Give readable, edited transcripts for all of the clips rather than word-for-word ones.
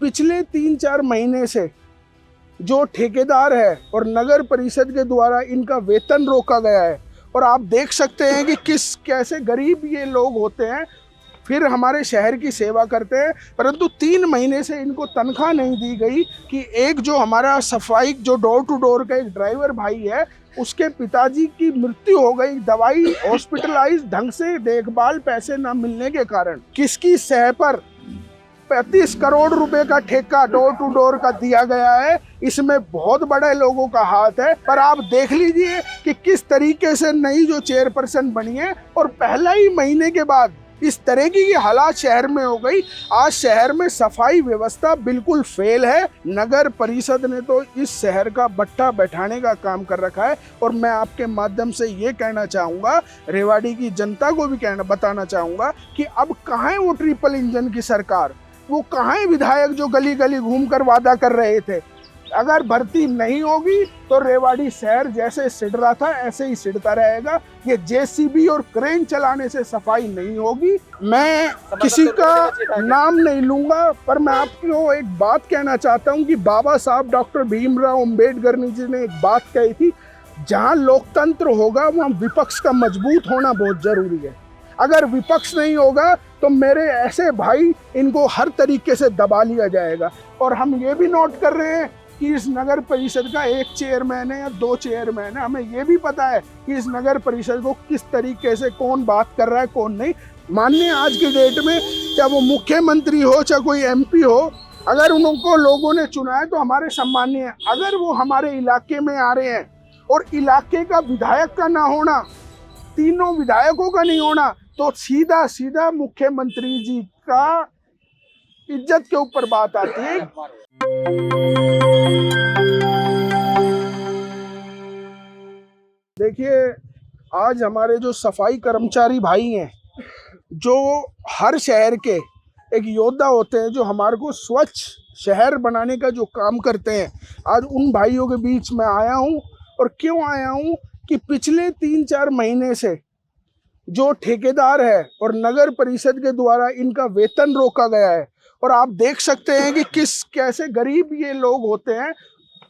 पिछले 3-4 महीने से जो ठेकेदार है और नगर परिषद के द्वारा इनका वेतन रोका गया है, और आप देख सकते हैं कि कैसे गरीब ये लोग होते हैं, फिर हमारे शहर की सेवा करते हैं, परंतु 3 महीने से इनको तनख्वाह नहीं दी गई कि एक जो हमारा सफाई जो डोर टू डोर का एक ड्राइवर भाई है, उसके पिताजी की मृत्यु हो गई, दवाई हॉस्पिटलाइज ढंग से देखभाल पैसे ना मिलने के कारण। किसकी सह पर 35 करोड़ रुपए का ठेका डोर टू डोर का दिया गया है। इसमें बहुत बड़े लोगों का हाथ है, पर आप देख लीजिए कि किस तरीके से नई जो चेयरपर्सन बनी है और पहला ही महीने के बाद इस तरह की हालात शहर में हो गई। आज शहर में सफाई व्यवस्था बिल्कुल फेल है। नगर परिषद ने तो इस शहर का बट्टा बैठाने का काम कर रखा है, और मैं आपके माध्यम से ये कहना चाहूँगा, रेवाड़ी की जनता को भी बताना चाहूँगा कि अब कहाँ है वो ट्रिपल इंजन की सरकार, वो कहाँ है विधायक जो गली गली घूमकर वादा कर रहे थे। अगर भर्ती नहीं होगी तो रेवाड़ी शहर जैसे सिड़ रहा था ऐसे ही सिड़ता रहेगा। ये जेसीबी और क्रेन चलाने से सफाई नहीं होगी। मैं किसी का नाम नहीं लूंगा, पर मैं आपको एक बात कहना चाहता हूं कि बाबा साहब डॉक्टर भीमराव अंबेडकर जी ने एक बात कही थी, जहां लोकतंत्र होगा वहां विपक्ष का मजबूत होना बहुत जरूरी है। अगर विपक्ष नहीं होगा तो मेरे ऐसे भाई, इनको हर तरीके से दबा लिया जाएगा। और हम ये भी नोट कर रहे हैं कि इस नगर परिषद का एक चेयरमैन है या 2 चेयरमैन है। हमें ये भी पता है कि इस नगर परिषद को किस तरीके से कौन बात कर रहा है कौन नहीं। माननीय आज के डेट में चाहे वो मुख्यमंत्री हो चाहे कोई MP हो, अगर उनको लोगों ने चुना है तो हमारे सम्मानीय है। अगर वो हमारे इलाके में आ रहे हैं और इलाके का विधायक का ना होना, तीनों विधायकों का नहीं होना, तो सीधा सीधा मुख्यमंत्री जी का इज्जत के ऊपर बात आती है। देखिए, आज हमारे जो सफाई कर्मचारी भाई हैं, जो हर शहर के एक योद्धा होते हैं, जो हमारे को स्वच्छ शहर बनाने का जो काम करते हैं, आज उन भाइयों के बीच में आया हूं। और क्यों आया हूं कि पिछले 3-4 महीने से जो ठेकेदार है और नगर परिषद के द्वारा इनका वेतन रोका गया है, और आप देख सकते हैं कि कैसे गरीब ये लोग होते हैं,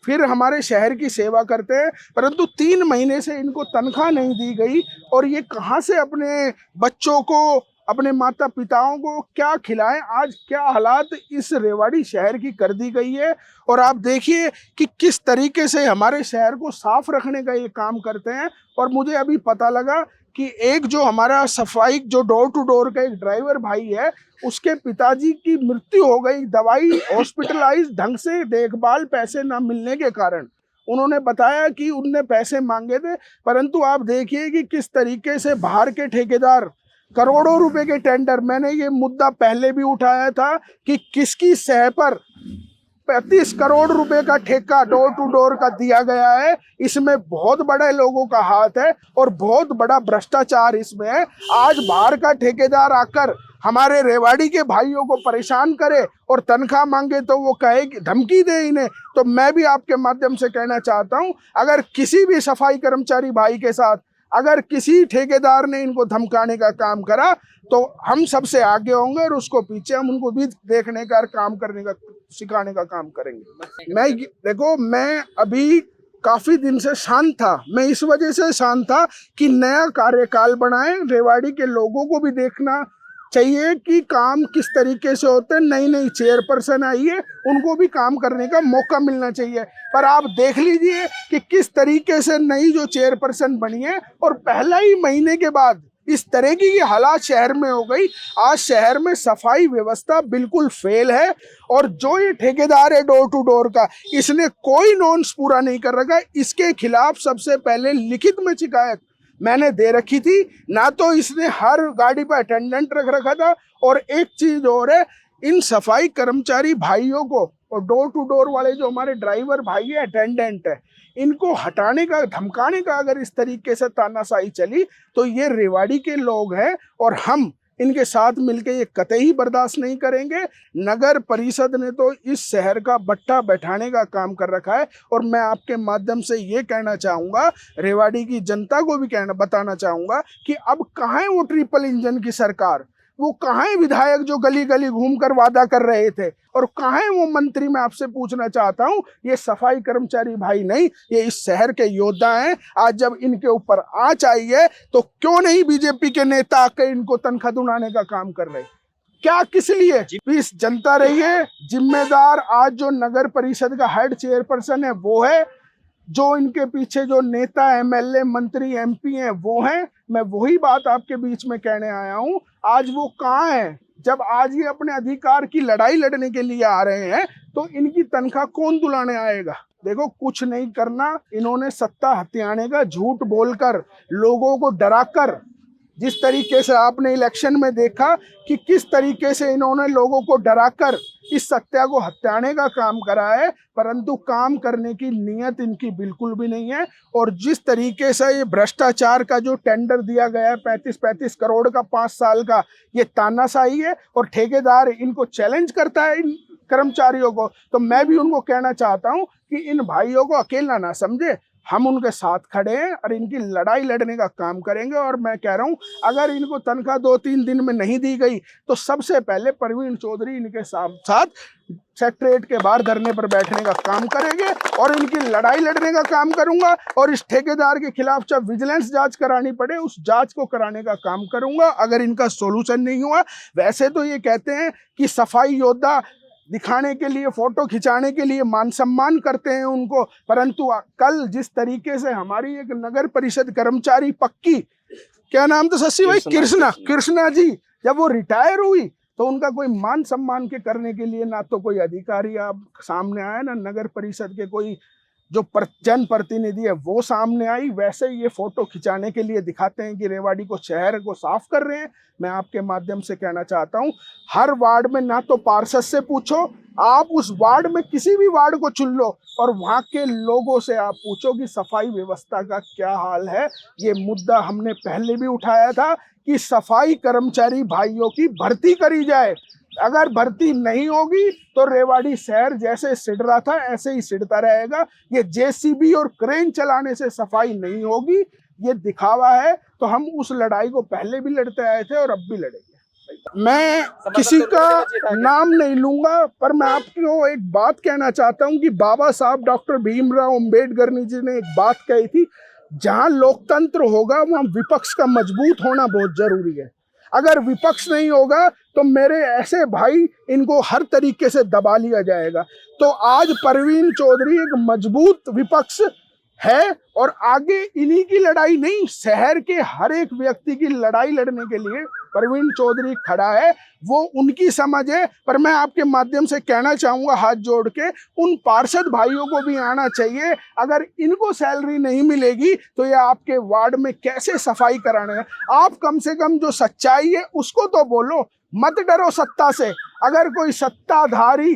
फिर हमारे शहर की सेवा करते हैं, परंतु 3 महीने से इनको तनख्वाह नहीं दी गई। और ये कहां से अपने बच्चों को, अपने माता पिताओं को क्या खिलाएं। आज क्या हालात इस रेवाड़ी शहर की कर दी गई है। और आप देखिए कि किस तरीके से हमारे शहर को साफ रखने का ये काम करते हैं। और मुझे अभी पता लगा कि एक जो हमारा सफाई जो डोर टू डोर का एक ड्राइवर भाई है, उसके पिताजी की मृत्यु हो गई, दवाई हॉस्पिटलाइज ढंग से देखभाल पैसे ना मिलने के कारण। उन्होंने बताया कि उनने पैसे मांगे थे, परंतु आप देखिए कि किस तरीके से बाहर के ठेकेदार करोड़ों रुपए के टेंडर, मैंने ये मुद्दा पहले भी उठाया था कि किसकी सह पर 35 करोड़ रुपए का ठेका डोर टू डोर का दिया गया है। इसमें बहुत बड़े लोगों का हाथ है और बहुत बड़ा भ्रष्टाचार इसमें है। आज बाहर का ठेकेदार आकर हमारे रेवाड़ी के भाइयों को परेशान करे और तनख्वाह मांगे तो वो कहे, धमकी दे इन्हें। तो मैं भी आपके माध्यम से कहना चाहता हूं, अगर किसी भी सफाई कर्मचारी भाई के साथ अगर किसी ठेकेदार ने इनको धमकाने का काम करा तो हम सबसे आगे होंगे और उसको पीछे हम उनको भी देखने का, काम करने का, सिखाने का काम करेंगे। मैं अभी काफी दिन से शांत था। मैं इस वजह से शांत था कि नया कार्यकाल बनाए, रेवाड़ी के लोगों को भी देखना चाहिए कि काम किस तरीके से होते हैं। नई नई चेयरपर्सन आई है, उनको भी काम करने का मौका मिलना चाहिए। पर आप देख लीजिए कि किस तरीके से नई जो चेयरपर्सन बनी है और पहला ही महीने के बाद इस तरह की हालात शहर में हो गई। आज शहर में सफाई व्यवस्था बिल्कुल फेल है। और जो ये ठेकेदार है डोर टू डोर का, इसने कोई नॉर्म्स पूरा नहीं कर रखा। इसके खिलाफ सबसे पहले लिखित में शिकायत मैंने दे रखी थी। ना तो इसने हर गाड़ी पर अटेंडेंट रख रखा था, और एक चीज और है, इन सफाई कर्मचारी भाइयों को और डोर टू डोर वाले जो हमारे ड्राइवर भाई है, अटेंडेंट है, इनको हटाने का, धमकाने का अगर इस तरीके से तानाशाही चली तो ये रेवाड़ी के लोग हैं और हम इनके साथ मिलके ये कतई बर्दाश्त नहीं करेंगे। नगर परिषद ने तो इस शहर का बट्टा बैठाने का काम कर रखा है। और मैं आपके माध्यम से ये कहना चाहूँगा, रेवाड़ी की जनता को भी बताना चाहूँगा कि अब कहाँ है वो ट्रिपल इंजन की सरकार, वो कहाँ है विधायक जो गली गली घूमकर वादा कर रहे थे, और कहाँ है वो मंत्री? मैं आपसे पूछना चाहता हूँ। ये सफाई कर्मचारी भाई नहीं, ये इस शहर के योद्धा हैं। आज जब इनके ऊपर आंच आई है तो क्यों नहीं बीजेपी के नेता आकर इनको तनख्वाह दुलाने का काम कर रहे? क्या, किस लिए? प्लीज जनता रही है जिम्मेदार। आज जो नगर परिषद का हेड चेयरपर्सन है वो है, जो इनके पीछे जो नेता एमएलए मंत्री एमपी हैं वो हैं। मैं वही बात आपके बीच में कहने आया हूं। आज वो कहाँ है? जब आज ये अपने अधिकार की लड़ाई लड़ने के लिए आ रहे हैं तो इनकी तनख्वाह कौन दुलाने आएगा? देखो, कुछ नहीं करना। इन्होंने सत्ता हथियाने का झूठ बोलकर, लोगों को डराकर, जिस तरीके से आपने इलेक्शन में देखा कि किस तरीके से इन्होंने लोगों को डराकर इस सत्ता को हत्याने का काम करा है, परंतु काम करने की नीयत इनकी बिल्कुल भी नहीं है। और जिस तरीके से ये भ्रष्टाचार का जो टेंडर दिया गया है 35-35 करोड़ का 5 साल का, ये तानाशाही है। और ठेकेदार इनको चैलेंज करता है इन कर्मचारियों को। तो मैं भी उनको कहना चाहता हूँ कि इन भाइयों को अकेला ना समझे, हम उनके साथ खड़े हैं और इनकी लड़ाई लड़ने का काम करेंगे। और मैं कह रहा हूं, अगर इनको तनख्वाह 2-3 दिन में नहीं दी गई तो सबसे पहले प्रवीण चौधरी इनके साथ सेक्रेटरीट के बाहर धरने पर बैठने का काम करेंगे और इनकी लड़ाई लड़ने का काम करूंगा। और इस ठेकेदार के खिलाफ चाहे विजिलेंस जांच करानी पड़े, उस जांच को कराने का काम करूंगा अगर इनका सोल्यूशन नहीं हुआ। वैसे तो ये कहते हैं कि सफाई योद्धा दिखाने के लिए, फोटो खिंचाने के लिए मान सम्मान करते हैं उनको, परंतु कल जिस तरीके से हमारी एक नगर परिषद कर्मचारी पक्की, क्या नाम था शशि भाई? कृष्णा जी, जब वो रिटायर हुई तो उनका कोई मान सम्मान के करने के लिए ना तो कोई अधिकारी आप सामने आया, ना नगर परिषद के कोई जो जनप्रतिनिधि है वो सामने आई। वैसे ही ये फोटो खिंचाने के लिए दिखाते हैं कि रेवाड़ी को, शहर को साफ कर रहे हैं। मैं आपके माध्यम से कहना चाहता हूं, हर वार्ड में ना तो पार्षद से पूछो, आप उस वार्ड में किसी भी वार्ड को चुन लो और वहां के लोगों से आप पूछो कि सफाई व्यवस्था का क्या हाल है। ये मुद्दा हमने पहले भी उठाया था कि सफाई कर्मचारी भाइयों की भर्ती करी जाए। अगर भर्ती नहीं होगी तो रेवाड़ी शहर जैसे सिड़ रहा था ऐसे ही सिड़ता रहेगा। ये जेसीबी और क्रेन चलाने से सफाई नहीं होगी, ये दिखावा है। तो हम उस लड़ाई को पहले भी लड़ते आए थे और अब भी लड़ेंगे। मैं किसी का नाम नहीं लूंगा, पर मैं आपको एक बात कहना चाहता हूं कि बाबा साहब डॉक्टर भीमराव अंबेडकर जी ने एक बात कही थी, जहां लोकतंत्र होगा वहां विपक्ष का मजबूत होना बहुत जरूरी है। अगर विपक्ष नहीं होगा तो मेरे ऐसे भाई, इनको हर तरीके से दबा लिया जाएगा। तो आज प्रवीण चौधरी एक मजबूत विपक्ष है और आगे इन्हीं की लड़ाई नहीं, शहर के हर एक व्यक्ति की लड़ाई लड़ने के लिए प्रवीण चौधरी खड़ा है। वो उनकी समझ है, पर मैं आपके माध्यम से कहना चाहूंगा हाथ जोड़ के, उन पार्षद भाइयों को भी आना चाहिए। अगर इनको सैलरी नहीं मिलेगी तो ये आपके वार्ड में कैसे सफाई कराना है? आप कम से कम जो सच्चाई है उसको तो बोलो, मत डरो सत्ता से। अगर कोई सत्ताधारी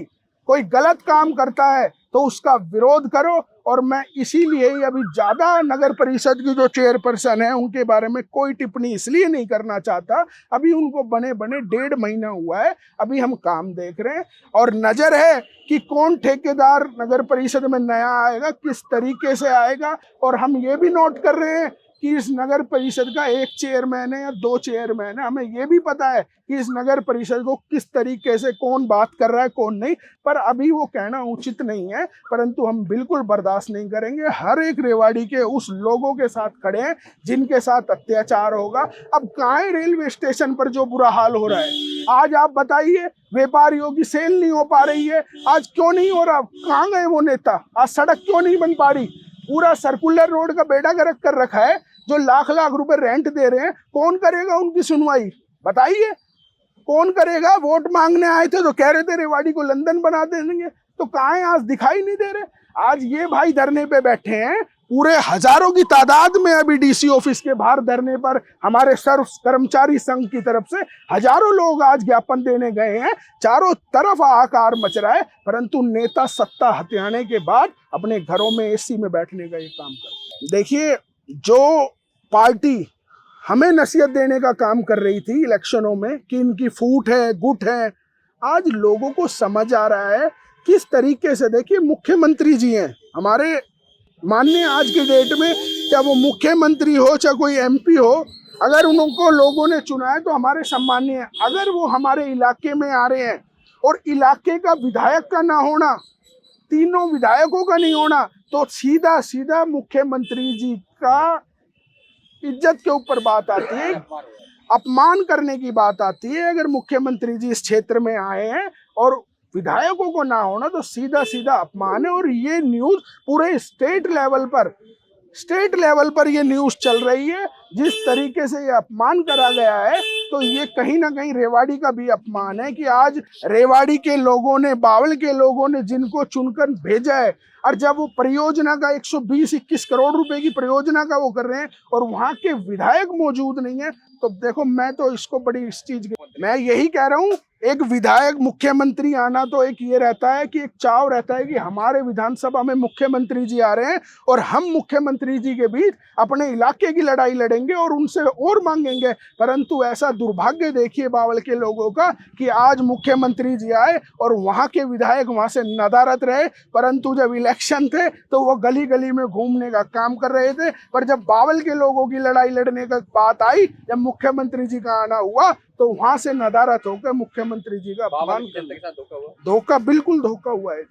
कोई गलत काम करता है तो उसका विरोध करो। और मैं इसीलिए अभी ज़्यादा नगर परिषद की जो चेयरपर्सन है उनके बारे में कोई टिप्पणी इसलिए नहीं करना चाहता, अभी उनको बने 1.5 महीना हुआ है, अभी हम काम देख रहे हैं और नज़र है कि कौन ठेकेदार नगर परिषद में नया आएगा, किस तरीके से आएगा। और हम ये भी नोट कर रहे हैं कि इस नगर परिषद का 1 चेयरमैन है या 2 चेयरमैन है, हमें ये भी पता है कि इस नगर परिषद को किस तरीके से कौन बात कर रहा है कौन नहीं, पर अभी वो कहना उचित नहीं है। परंतु हम बिल्कुल बर्दाश्त नहीं करेंगे, हर एक रेवाड़ी के उस लोगों के साथ खड़े हैं जिनके साथ अत्याचार होगा। अब कहाँ है रेलवे स्टेशन पर जो बुरा हाल हो रहा है? आज आप बताइए, व्यापारियों की सेल नहीं हो पा रही है, आज क्यों नहीं हो रहा? कहाँ गए वो नेता? आज सड़क क्यों नहीं बन पा रही? पूरा सर्कुलर रोड का बेड़ा गर्क कर रखा है, जो लाख रुपए रेंट दे रहे हैं, कौन करेगा उनकी सुनवाई? बताइए कौन करेगा? वोट मांगने आए थे तो कह रहे थे रेवाड़ी को लंदन बना देंगे, तो कहाँ है? आज दिखाई नहीं दे रहे। आज ये भाई धरने पे बैठे हैं, पूरे हजारों की तादाद में अभी डीसी ऑफिस के बाहर धरने पर हमारे सर्व कर्मचारी संघ की तरफ से हजारों लोग आज ज्ञापन देने गए हैं। चारों तरफ हाहाकार मच रहा है, परंतु नेता सत्ता हथियाने के बाद अपने घरों में एसी में बैठने का ये काम करते हैं। देखिए, जो पार्टी हमें नसीहत देने का काम कर रही थी इलेक्शनों में कि इनकी फूट है, गुट है, आज लोगों को समझ आ रहा है किस तरीके से। देखिए, मुख्यमंत्री जी हैं हमारे माननीय आज के डेट में, चाहे वो मुख्यमंत्री हो चाहे कोई एमपी हो, अगर उनको लोगों ने चुना है तो हमारे सम्मानीय है। अगर वो हमारे इलाके में आ रहे हैं और इलाके का विधायक का ना होना, तीनों विधायकों का नहीं होना, तो सीधा सीधा मुख्यमंत्री जी का इज्जत के ऊपर बात आती है, अपमान करने की बात आती है। अगर मुख्यमंत्री जी इस क्षेत्र में आए हैं और विधायकों को ना होना तो सीधा सीधा अपमान है। और ये न्यूज पूरे स्टेट लेवल पर ये न्यूज चल रही है। जिस तरीके से ये अपमान करा गया है तो ये कहीं ना कहीं रेवाड़ी का भी अपमान है कि आज रेवाड़ी के लोगों ने, बावल के लोगों ने जिनको चुनकर भेजा है, और जब वो परियोजना का 120-21 करोड़ रुपए की परियोजना का वो कर रहे हैं और वहां के विधायक मौजूद नहीं है, तो देखो मैं तो इसको बड़ी इस चीज की, मैं यही कह रहा हूँ, एक विधायक मुख्यमंत्री आना तो एक ये रहता है कि एक चाव रहता है कि हमारे विधानसभा में मुख्यमंत्री जी आ रहे हैं और हम मुख्यमंत्री जी के बीच अपने इलाके की लड़ाई लड़ेंगे और उनसे और मांगेंगे। परंतु ऐसा दुर्भाग्य देखिए बावल के लोगों का कि आज मुख्यमंत्री जी आए और वहां के विधायक वहां से नदारद रहे, परंतु जब इलेक्शन थे तो वो गली गली में घूमने का काम कर रहे थे। पर जब बावल के लोगों की लड़ाई लड़ने का बात आई, जब मुख्यमंत्री जी का आना हुआ, तो वहां से नदारद होकर मुख्यमंत्री जी का अपमान कर, धोखा, बिल्कुल धोखा हुआ है।